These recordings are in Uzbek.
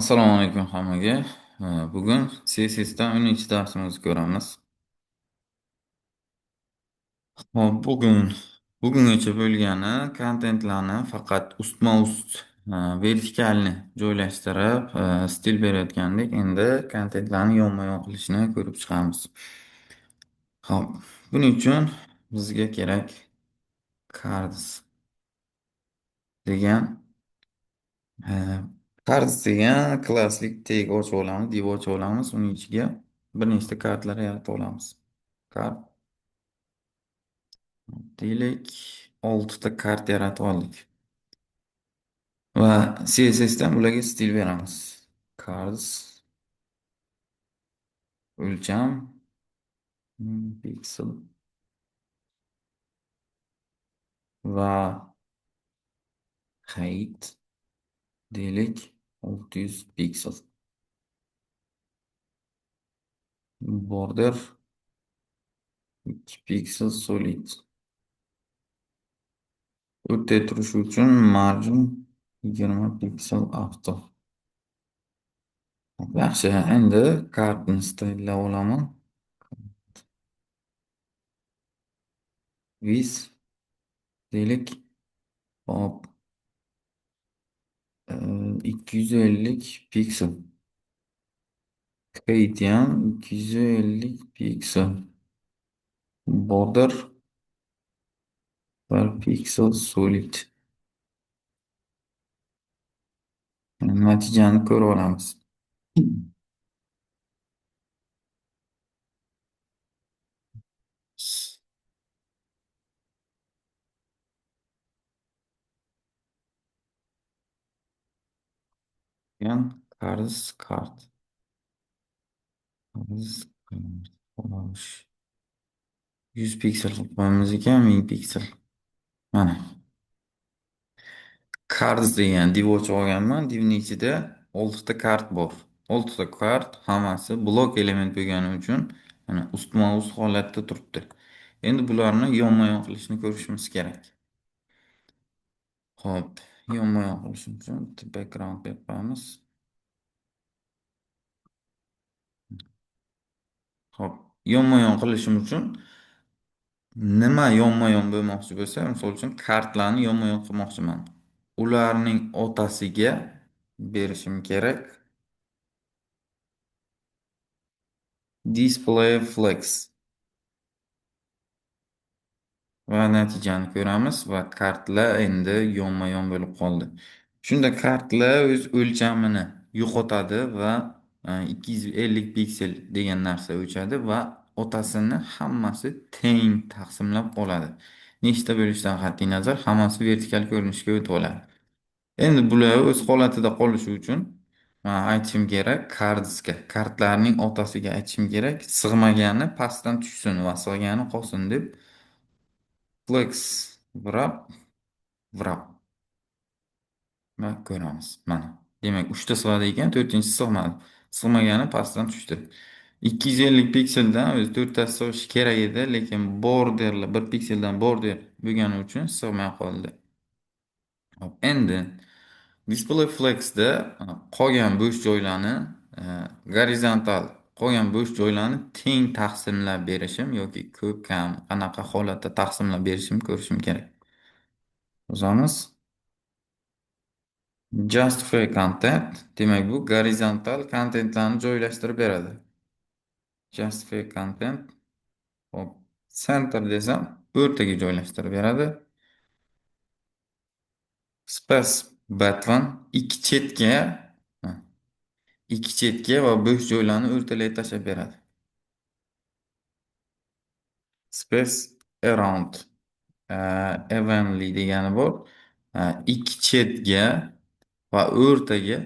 Assalomu alaykum hammaga. Bugun CSS'dan 10-chi darsimizni ko'ramiz. Hop, bugungacha bo'lgani kontentlarni faqat ustma-ust vertikalni joylashtirib, stil berayotgandik. Endi kontentlarni yonma-yon qilishni ko'rib chiqamiz. Hop, buning uchun bizga kerak cards degan e, cards degan klassik tag ochib olamiz, div ochib olamiz. Uning ichiga bir nechta kartlar yaratib olamiz. Kart deylik, 6 ta kart yaratib oldik. Va CSS'dan bularga stil beramiz. Cards o'lcham pixel va height deylik 600 piksel. Border 2 piksel solid. O'rtay turishi uchun margin 20 piksel auto. Yaxshi, endi kartni stylab olaman. Vis deylik. Hop, 250 piksel. Height ham 250 piksel. Border 1 piksel solid. Natijani ko'rib olamiz. Yan qarz kart. Qarz kart. Xo'sh. 100 piksel qilib qo'yamiz ekan, 1000 piksel. Mana. Cards degan div ochib olganman. Divning ichida 6 ta kart bor. 6 ta kart hammasi blok element bo'lgani uchun mana ustma-ust holatda turibdi. Endi bularni yonma-yon qilishni ko'rishimiz kerak. Xo'p, yonma-yon qilish uchun bitta background berib qo'yamiz. Xo'p, yonma-yon qilishim uchun nima yonma-yon bo'lmoqchi bo'lsa, misol uchun kartlarni yonma-yon qilmoqchiman. Ularning otasiga berishim kerak. Display flex va natijani ko'ramiz va kartlar endi yonma-yon bo'lib qoldi. Shunda kartlar o'z o'lchamini yo'qotadi va 250 piksel degan narsa o'chadi va otasini hammasi teng taqsimlab oladi. Nechta bo'lishidan qat'iy nazar hammasi vertikal ko'rinishga o'tib oladi. Endi bular o'z holatida qolishi uchun man aytishim kerak kartlarning otasiga aytishim kerak, sig'magani pastdan tushsin va sig'gani qolsin deb flex vrap va ko'ramiz. Mana. Demak, 3 ta sig'adi ekan, 4-inchisi sig'madi. Sig'magani pastdan tushdi. 250 pikseldan o'zi 4 ta sig'ishi kerak edi, lekin borderlar 1 pikseldan border bo'lgani uchun sig'may qoldi. Hop, endi Display Flex'da qolgan bo'sh joylarni e, gorizontal qolgan bo'sh joylarni teng taqsimlab berishim yoki ko'p kam qanaqa holatda taqsimlab berishim ko'rishim kerak. O'zamiz Justify content, demak bu gorizontal kontentlarni joylashtirib beradi. Justify content, hop, center desam o'rtaga joylashtirib beradi. Space button ha, ikki chetga va bo'sh joylarni o'rtalayga tashlab beradi. Space around evenly degani bor. Ikki chetga va o'rtaga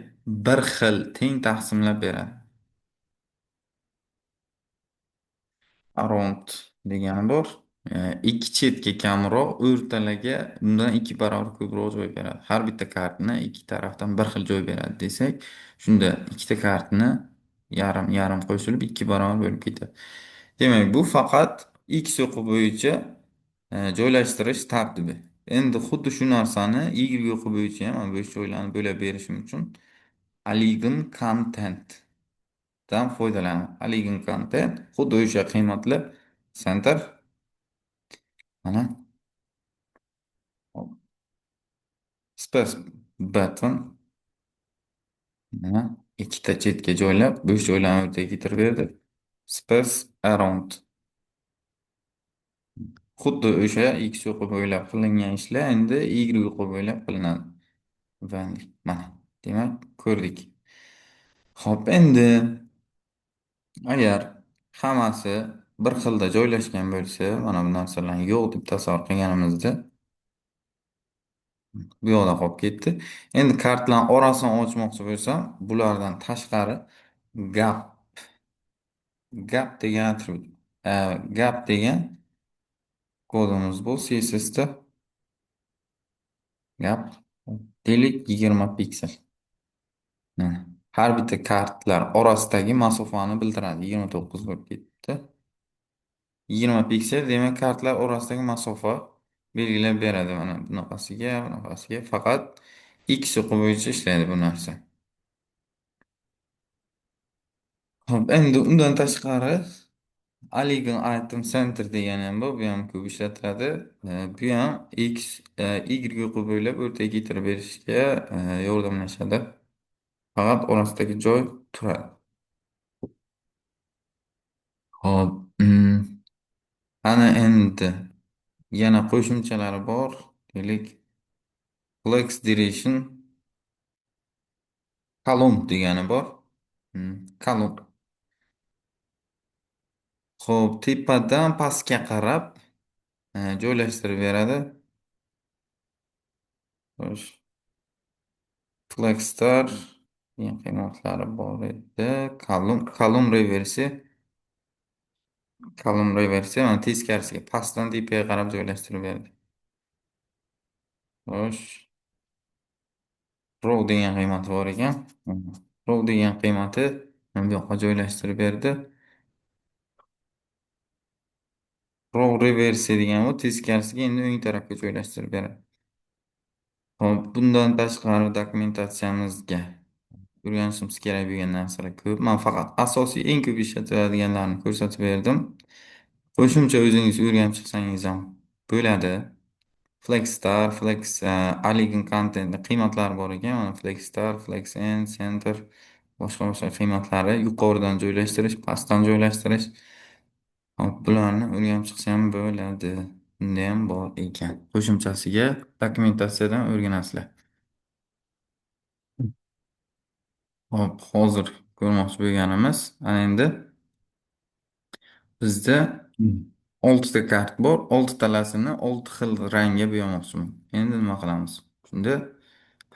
bir xil teng taqsimlab beradi. Around degani bor. Ikki chetga kamroq, o'rtalarga bundan 2 barobar ko'proq joy beradi. Har bitta kartni ikki tarafdan bir xil joy beradi desak, shunda ikkita kartni yarim yarim qo'shilib 2 barobar bo'lib ketadi. Demak, bu faqat X o'qi bo'yicha joylashtirish tartibi. Endi xuddi shu narsani Y o'qi bo'yicha ham mana bu joylarni bo'lib berishim uchun Aligned Content'dan foydalanadi. Aligned Content xuddi o'sha qiymatli center. Mana space button. Mana ikkita chetga joylab, bo'sh joylarni o'rtaga keltirib berdi. Space around. Xuddi o'sha X o'qi bo'ylab qilingan ishlar endi Y o'qi bo'ylab qilinadi. Mana, demak, ko'rdik. Xo'p, endi agar hammasi bir xilda joylashgan bo'lsa, mana bu narsalarni yo'q deb tasavvur qilganimizda bu yoqda qolib ketdi. Endi kartlarning orasini ochmoqchi bo'lsam, bulardan tashqari gap, gap degan atribut, gap degan kodimiz bu CSSda gap delik 20 piksel. Mana. Har bitta kartlar orasidagi masofani bildiradi. 29 bo'lib ketdi. 20 piksel demak kartlar orasidagi masofa belgilab beradi. Mana bunaqasiga, bunaqasiga faqat X o'qi bo'yicha ishlaydi bu narsa. Hop, endi undan tashqari Aligon Item Center degani ham bor, bu ham ko'p ishlatiladi. Bu ham X, Y o'qi bo'ylab o'rtaga keltirib berishga yordamlashadi. Faqat orasidagi joy turadi. Hop, ana endi yana qo'shimchalari bor. Deylik, Flex Duration Column degani bor. Column. Xo'p, tepadan pastga qarab joylashtirib beradi. Xo'sh, Flexstar degan qiymatlari bor edi. Column reversi. Column reversi mana teskarisiga pastdan tepaga qarab joylashtirib berdi. Xo'sh, row degan qiymati bor ekan. Row degan qiymati bu yoqqa joylashtirib berdi. Row reverse degan bu teskarisiga endi o'ng tarafga joylashtirib beradi. Hop, bundan tashqari dokumentatsiyamizga o'rganishimiz kerak bo'lgan narsalar ko'p. Men faqat asosiy eng ko'p ishlatiladiganlarni ko'rsatib berdim. Qo'shimcha o'zingiz o'rganib chiqsangiz ham bo'ladi. Flexstar, Aligned Content qiymatlari bor ekan. Mana Flexstar, FlexN, Center, boshqa qiymatlari yuqoridan joylashtirish, pastdan joylashtirish. Hop, bularni o'rganib chiqsa ham bo'ladi. Bunda ham bor ekan. Qo'shimchasiga dokumentatsiyadan o'rganasizlar. Hop, hozir ko'rmoqchi bo'lganimiz ana endi bizda 6 ta kart bor. 6talasini 6 xil rangga bo'yamoqchiman. Endi nima qilamiz? Shunda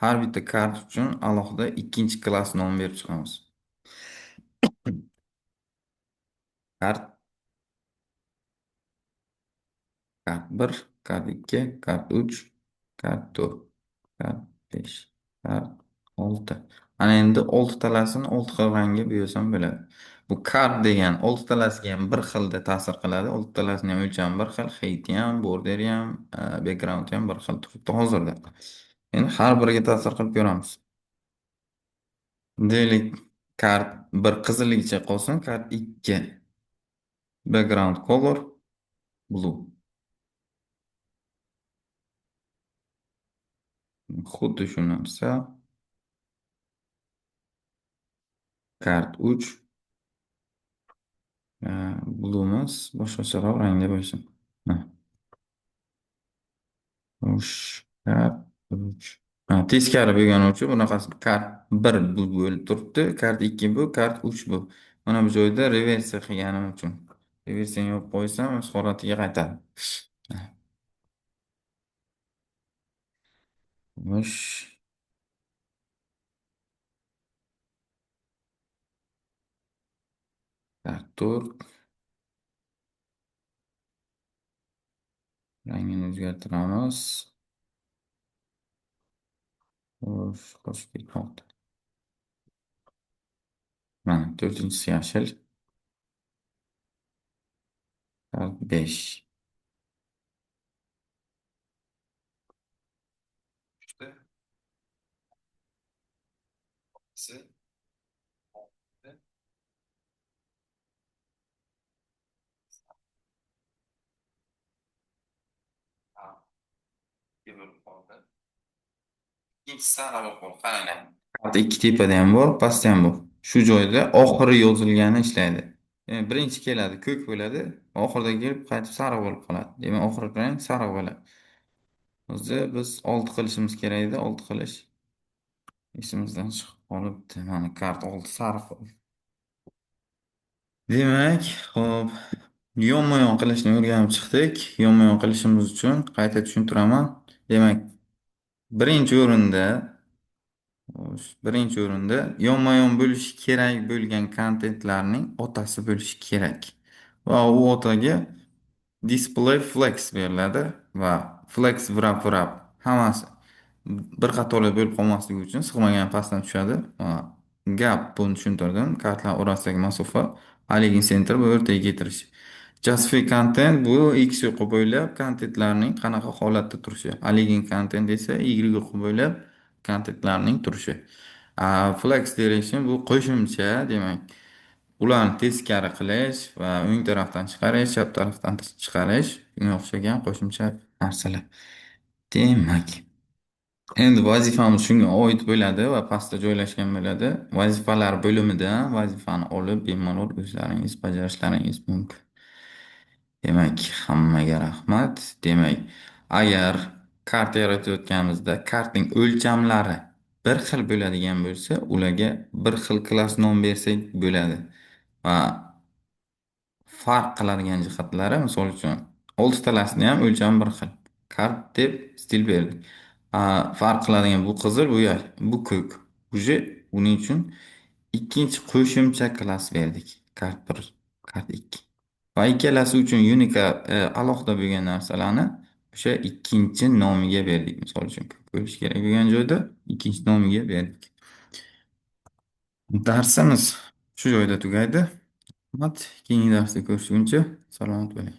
har bitta kart uchun alohida ikkinchi klass nom berib chiqamiz. Kart Kart 1, kart 2, kart 3, kart 4, kart 5, kart 6. Ana endi 6talasini 6 xil rangga bo'yasam bo'ladi. Bu kart degan 6talasiga ham bir xilda ta'sir qiladi. 6talasini ham o'lchami bir xil, height ham, border ham, background ham bir xil turibdi hozirda. Endi har biriga ta'sir qilib ko'ramiz. Deylik, kart 1 qizilligicha qolsin, kart 2 background color blue. Xuddi shu narsa. Kart 3 bluemiz boshqacharoq rangda bo'lsin. Mana, kart 3. Teskari bo'lgani uchun bunaqasi kart 1 bu bo'lib turibdi, kart 2 bu, kart 3 bu. Mana bu joyda reversiya qilganim uchun. Reversiyani yopib qo'ysam, o'z holatiga qaytadi. Xo'sh, kart 4 rangini o'zgartiramiz. Xo'sh, qo'shib ketmoqda. Mana 4-inchisi yashil. Kart 5. ikkinchisi sariq qo'l qaranglar. Karta ikki tepada ham bor, pastda ham bor. Shu joyda oxiri yozilgani ishlaydi. Birinchi keladi ko'k bo'ladi, oxirida kelib qaytib sariq bo'lib qoladi. Demak, oxirgi rang sariq bo'ladi. O'zi biz olti qilishimiz kerak edi, olti qilish esimizdan chiqib qolibdi. Mana kart olti sariq bo'ldi. Demak, hop, yonma-yon qilishni o'rganib chiqdik. Yonma-yon qilishimiz uchun qayta tushuntiraman. Demak, birinchi o'rinda birinchi o'rinda yonma-yon bo'lishi kerak bo'lgan kontentlarning otasi bo'lishi kerak. Va u otaga display flex beriladi va flex vrap hammasi bir qatorli bo'lib qolmasligi uchun sig'magan pastdan tushadi. Va gap buni tushuntirdim. Kartlar orasidagi masofa align center va o'rtaga keltirish. Justify content bu x o'qi bo'ylab kontentlarning qanaqa holatda turishi. Align content esa y o'qi bo'ylab kontentlarning turishi. Flex direction bu qo'shimcha, demak, ularni teskari qilish va o'ng tarafdan chiqarish, chap tarafdan chiqarish, shunga o'xshagan qo'shimcha narsalar. Demak, endi vazifamiz shunga oid bo'ladi va pastda joylashgan bo'ladi. Vazifalar bo'limidan vazifani olib bemalol o'zlaringiz bajarishlaringiz mumkin. Demak, hammaga rahmat. Demak, agar karta yaratayotganimizda kartning o'lchamlari bir xil bo'ladigan bo'lsa, ularga bir xil klass nom bersak bo'ladi. Va farq qiladigan jihatlari, misol uchun, oltitalasini ham o'lchami bir xil. Kart deb stil berdik. Farq qiladigan bu qizil, bu ko'k. Uje buning uchun ikkinchi qo'shimcha klass berdik. Kart 1, kart 2. Va ikkalasi uchun unika alohida bo'lgan narsalarni o'sha ikkinchi nomiga berdik. Misol uchun ko'k bo'lishi kerak bo'lgan joyda ikkinchi nomiga berdik. Darsimiz shu joyda tugaydi. Rahmat. Keyingi darsda ko'rishguncha salomat bo'ling.